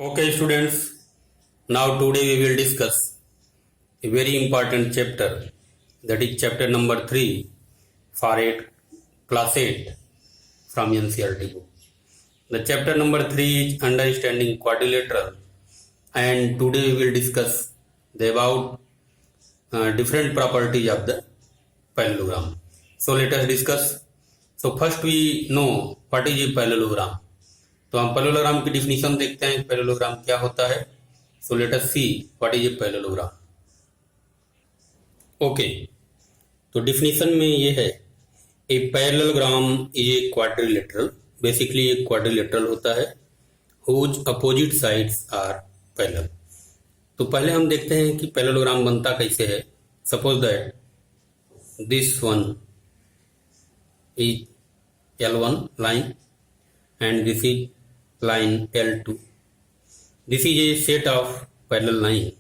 Okay, students. Now today we will discuss a very important chapter, that is chapter number 3 for 8 class 8 from NCERT book. The chapter number 3 is understanding quadrilateral, and today we will discuss the about different properties of the parallelogram. So let us discuss. So first we know what is a parallelogram. तो हम parallelogram की definition देखते हैं parallelogram क्या होता है. So let us see what is a parallelogram. Okay, तो definition में ये है a parallelogram is a quadrilateral. Basically एक क्वाड्रिलेटरल होता है whose opposite sides are parallel. तो पहले हम देखते हैं कि पैरेललोग्राम बनता कैसे है. Suppose that this one is L1 line and this is line L2. This is a set of parallel line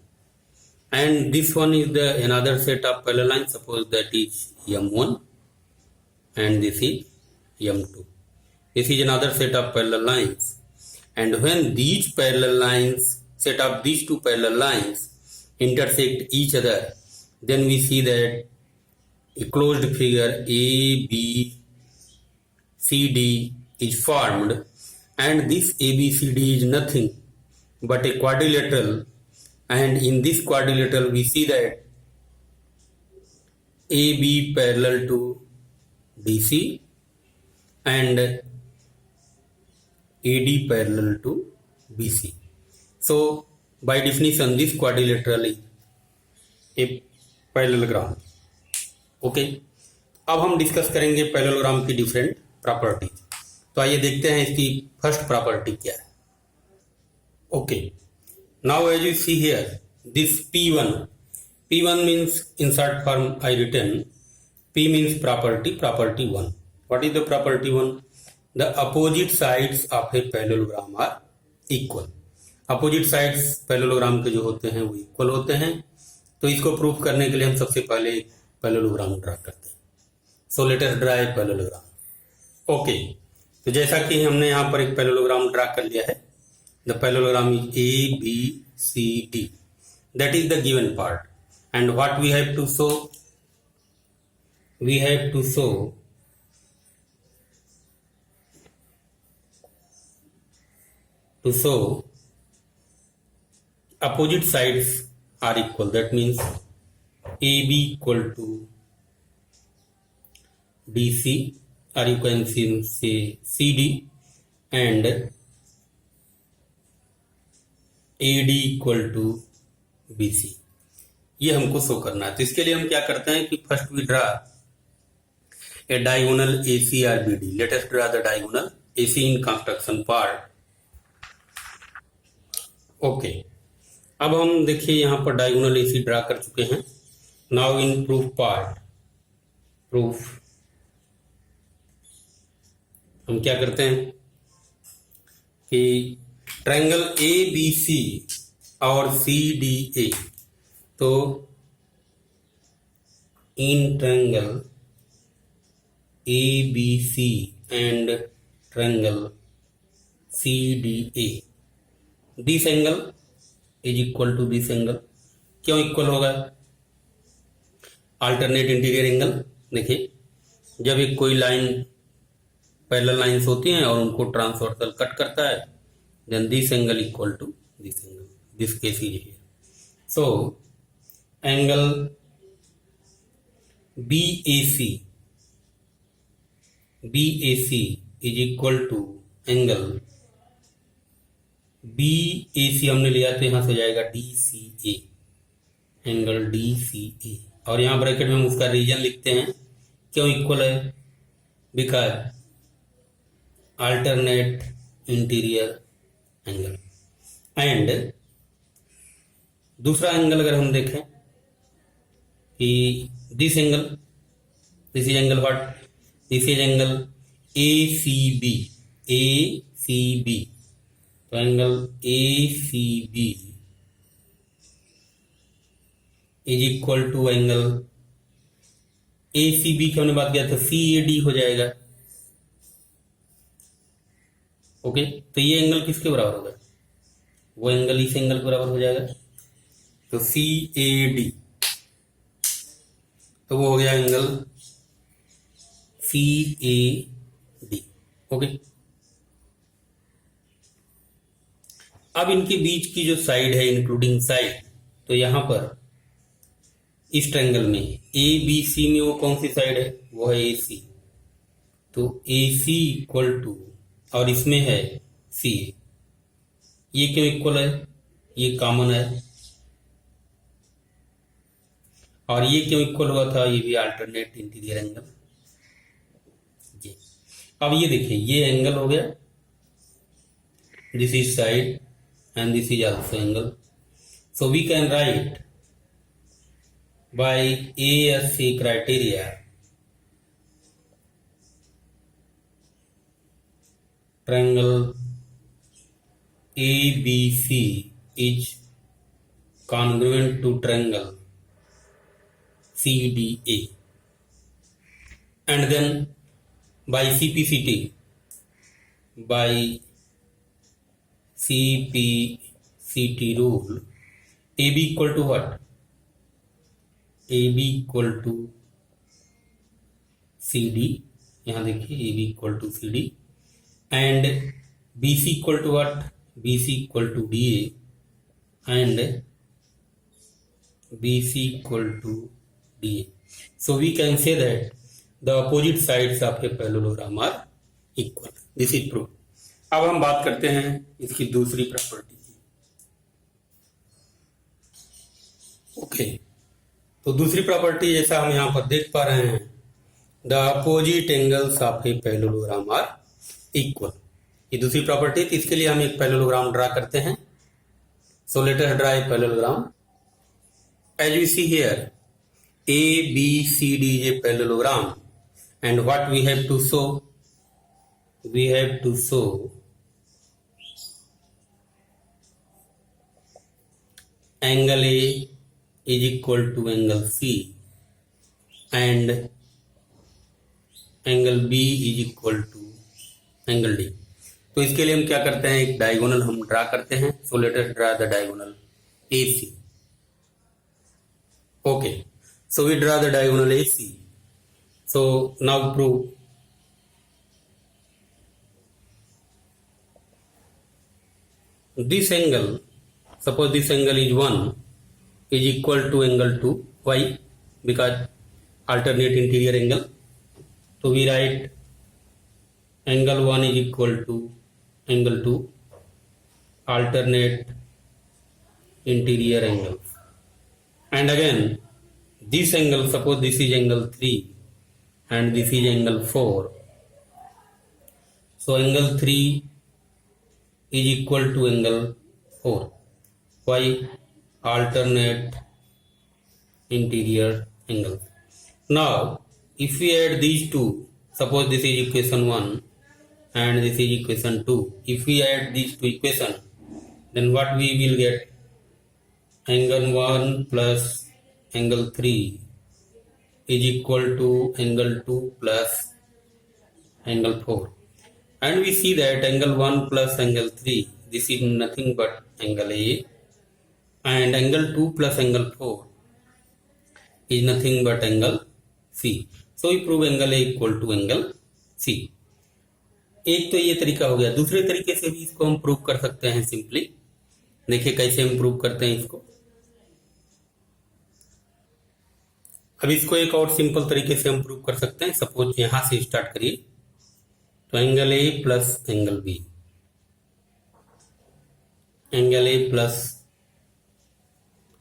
and this one is the another set of parallel lines. Suppose that is M1 and this is M2. This is another set of parallel lines, and when these parallel lines, set of these two parallel lines intersect each other, then we see that a closed figure ABCD is formed, and this ABCD is nothing but a quadrilateral, and in this quadrilateral we see that AB parallel to BC and AD parallel to BC. So by definition this quadrilateral is a parallelogram. Okay, अब हम discuss करेंगे parallelogram की different properties. तो आइए देखते हैं इसकी first property क्या है. Okay, now as you see here this P1 means in short form I written P means property 1. What is the property 1? The opposite sides of a parallelogram are equal. Opposite sides parallelogram के जो होते हैं वो equal होते हैं. तो इसको proof करने के लिए हम सबसे पहले पैरेललोग्राम ड्रा करते हैं. So let us draw a parallelogram. Okay, तो जैसा कि हमने यहाँ पर एक पैरेललोग्राम ड्रा कर लिया है. The parallelogram is ABCD. That is the given part, and what we have to show, we have to show opposite sides are equal. That means AB equal to BC, or you can say CD, and AD equal to BC. ये हमको show करना है. तो इसके लिए हम क्या करते हैं कि first we draw a diagonal AC or BD. Let us draw the diagonal AC in construction part. Okay, अब हम देखिए यहाँ पर डायगोनल AC ड्रा कर चुके हैं. Now in proof part, proof हम क्या करते हैं कि ट्रायंगल ABC और CDA, तो in triangle ABC and triangle CDA this angle is equal to this angle. क्यों इक्वल होगा? Alternate interior angle. देखिए, जब एक कोई लाइन पैरेलल लाइंस होती हैं और उनको ट्रांसवर्सल कट करता है, then this angle equal to this angle. This case is here. So angle BAC is equal to angle BAC हमने लिया तो यहां से जाएगा DCA, एंगल DCA, और यहां ब्रैकेट में हम उसका रीजन लिखते हैं. क्यों इक्वल है? Because alternate interior angle. And दूसरा एंगल अगर हम देखें कि this angle, this is angle what? This is angle ACB. तो angle ACB is equal to angle ACB की हमने बात किया था CAD हो जाएगा. ओके, तो ये एंगल किसके बराबर होगा? वो एंगल इस एंगल के बराबर हो जाएगा। तो सी ए डी, तो वो हो गया angle C A D. Okay, अब इनके बीच की जो साइड है इंक्लूडिंग साइड, तो यहां पर इस ट्रायंगल में ए बी सी में वो कौन सी साइड है, वो है ए सी। तो ए सी इक्वल टू, और इसमें है सी ए, ये क्यों इक्वल है, ये कॉमन है। और ये क्यों इक्वल हुआ था, ये भी अल्टरनेट इंटीरियर एंगल। ये अब ये देखिए, ये एंगल हो गया, this is side and this is also angle. So we can write by ASC criteria triangle ABC is congruent to triangle CDA, and then by CPCT, by CPCT rule, AB equal to what? AB equal to CD, यहाँ देखिए AB equal to CD, and BC equal to what? BC equal to DA, and BC equal to DA. So we can say that the opposite sides of a parallelogram are equal. This is proof. अब हम बात करते हैं इसकी दूसरी property की। Okay, तो दूसरी प्रॉपर्टी जैसा हम यहां पर देख पा रहे हैं, the opposite angles of a parallelogram are equal. ये दूसरी प्रॉपर्टी, तो इसके लिए हम एक पैरेललोग्राम ड्रा करते हैं। So let us draw a parallelogram. As we see here, A B C D is a parallelogram, and what we have to show, we have to show angle A is equal to angle C and angle B is equal to angle D. तो इसके लिए हम क्या करते हैं, एक diagonal हम draw करते हैं। So let us draw the diagonal AC. Okay, so we draw the diagonal AC. So now prove this angle, suppose this angle is 1, is equal to angle 2. Why? Because alternate interior angle. So we write angle 1 is equal to angle 2, alternate interior angle. And again, this angle, suppose this is angle 3 and this is angle 4. So angle 3 is equal to angle 4. Why? Alternate interior angle. Now, if we add these two, suppose this is equation 1 and this is equation 2. If we add these two equations, then what we will get? Angle 1 plus angle 3 is equal to angle 2 plus angle 4. And we see that angle 1 plus angle 3, this is nothing but angle A, and angle 2 plus angle 4 is nothing but angle C. So we prove angle A equal to angle C. एक तो ये तरीका हो गया। दूसरे तरीके से भी इसको हम प्रूव कर सकते हैं सिंपली। देखिए कैसे हम प्रूव करते हैं इसको। अब इसको एक और सिंपल तरीके से हम प्रूव कर सकते हैं। सपोज यहां से स्टार्ट करिए, तो angle A plus angle B, angle A plus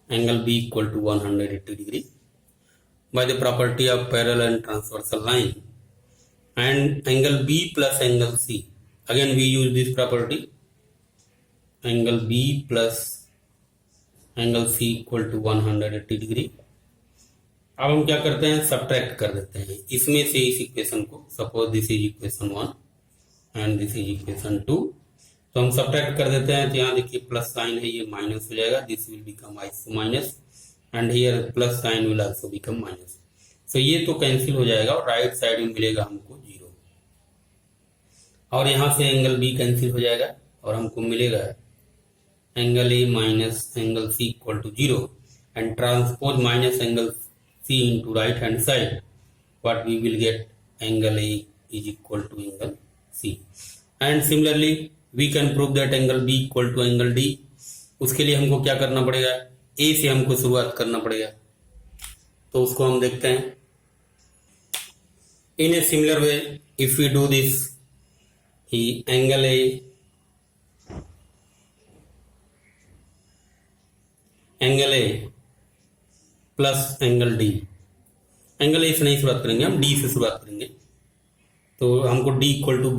angle B equal to 180 degree by the property of parallel and transversal line, and angle B plus angle C, again we use this property, angle B plus angle C equal to 180 degree. अब हम क्या करते हैं, subtract कर देते हैं इसमें से इस इक्वेशन को। Suppose this is equation 1 and this is equation 2, तो हम सब्ट्रैक्ट कर देते हैं। तो यहाँ देखिए प्लस साइन है, ये माइनस हो जाएगा, this will become also minus, and here plus sign will also become minus. So ये तो कैंसिल हो जाएगा और राइट साइड में मिलेगा हमको 0, और यहाँ से एंगल बी कैंसिल हो जाएगा और हमको मिलेगा angle A minus angle C equal to 0 and transpose minus angle C into right hand side, what we will get angle A is equal to angle C. And similarly we can prove that angle B equal to angle D. उसके लिए हमको क्या करना पड़ेगा, A से हमको शुरुआत करना पड़ेगा, तो उसको हम देखते हैं. In a similar way, if we do this, angle A plus angle D, angle A से नहीं शुरुआत करेंगे, हम D से शुरुआत करेंगे. तो हमको D equal to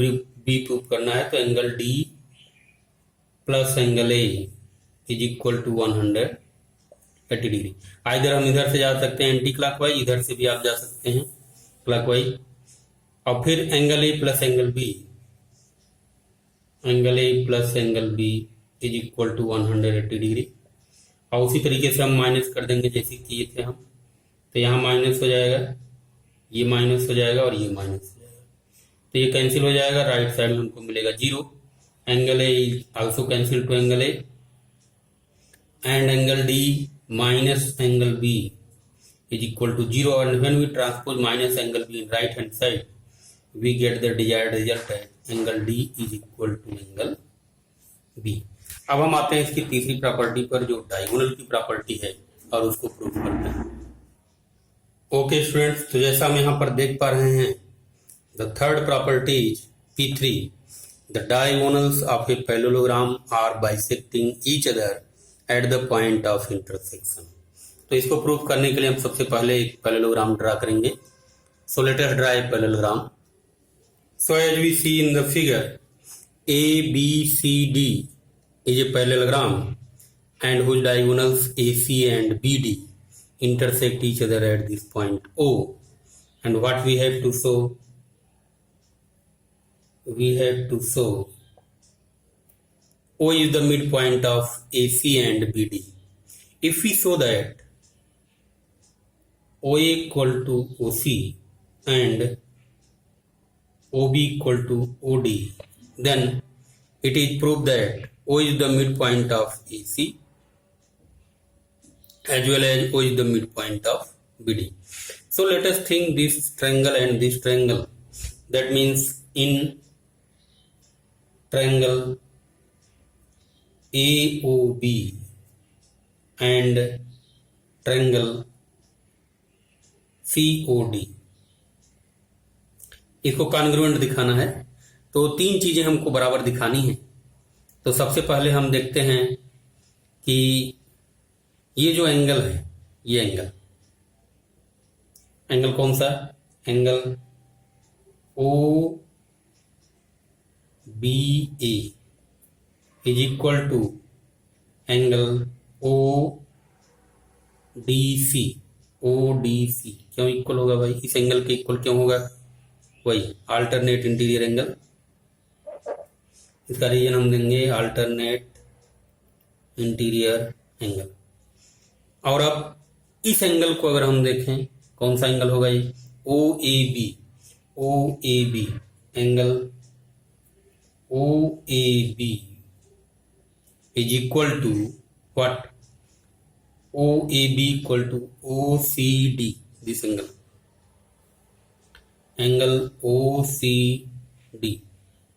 B prove करना है, तो angle D plus angle A is equal to 180 degree. आइधर हम इधर से जा सकते हैं एंटी क्लॉकवाइज, इधर से भी आप जा सकते हैं क्लॉकवाइज. और फिर angle A plus angle B, angle A plus angle B is equal to 180 degree. और उसी तरीके से हम माइनस कर देंगे जैसे किए थे हम. तो यहाँ माइनस हो जाएगा, ये माइनस हो जाएगा और ये माइनस हो जाएगा, तो ये कैंसिल हो जाएगा. राइट साइड में हमको मिलेगा 0. Angle A also cancel two angle A and angle D minus angle B is equal to 0, and when we transpose minus angle B in right hand side, we get the desired result as angle D is equal to angle B. अब हम आते हैं इसकी तीसरी property पर जो diagonal की property है और उसको प्रूव करते हैं. ओके स्टूडेंट्स, तो जैसा हम यहाँ पर देख पा रहे हैं, the third property is P3, the diagonals of a parallelogram are bisecting each other at the point of intersection. तो इसको प्रूव करने के लिए हम सबसे पहले एक पैरेललोग्राम ड्रा करेंगे. So let us draw a parallelogram. So as we see in the figure, ABCD is a parallelogram and whose diagonals AC and BD intersect each other at this point O. And what we have to show? We have to show O is the midpoint of AC and BD. If we show that OA equal to OC and OB equal to OD, then it is proved that O is the midpoint of AC as well as O is the midpoint of BD. So let us think this triangle and this triangle. That means in triangle AOB and triangle COD, इसको congruent दिखाना है. तो तीन चीजें हमको बराबर दिखानी है. तो सबसे पहले हम देखते हैं कि ये जो एंगल है, ये एंगल कौन सा, angle OBA is equal to angle ODC. क्यों इक्वल होगा भाई, इस एंगल के इक्वल क्यों होगा, वही अल्टरनेट इंटीरियर एंगल. इसका रीजन हम देंगे अल्टरनेट इंटीरियर एंगल. और अब इस एंगल को अगर हम देखें, कौन सा एंगल होगा ये, OAB angle OAB is equal to what, OAB equal to OCD. This angle OCD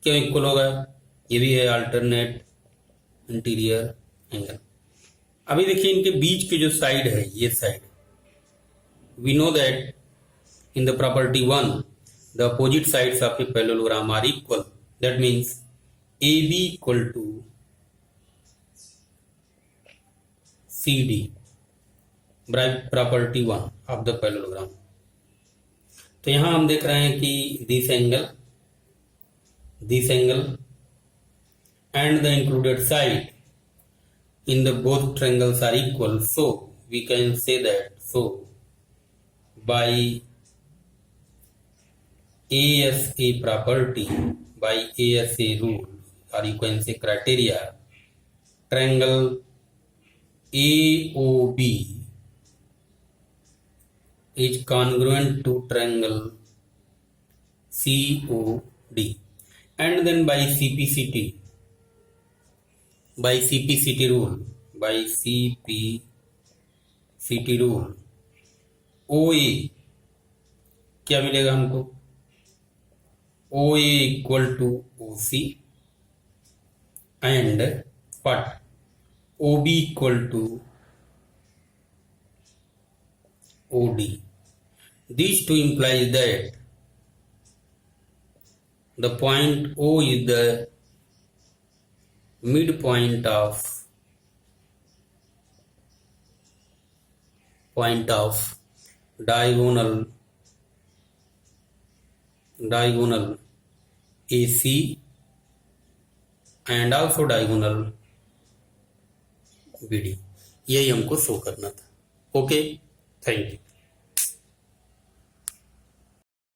क्यों इक्वल होगा, ये भी है अल्टरनेट इंटीरियर एंगल. अभी देखिए इनके बीच की जो साइड है, ये side, we know that in the property 1 the opposite sides of a parallelogram are equal. That means AB equal to CD, property 1 of the parallelogram. तो यहां हम देख रहे हैं कि this angle and the included side in the both triangles are equal, so we can say that, so by ASA property, by ASA rule, or you can say criteria, triangle AOB is congruent to triangle COD, and then by CPCT by CP/CT rule, by CP/CT rule OA क्या मिलेगा हमको, OA equal to OC and what, OB equal to OD. These two implies that the point O is the midpoint of diagonal AC and also diagonal BD. यही हमको show करना था. Okay, thank you.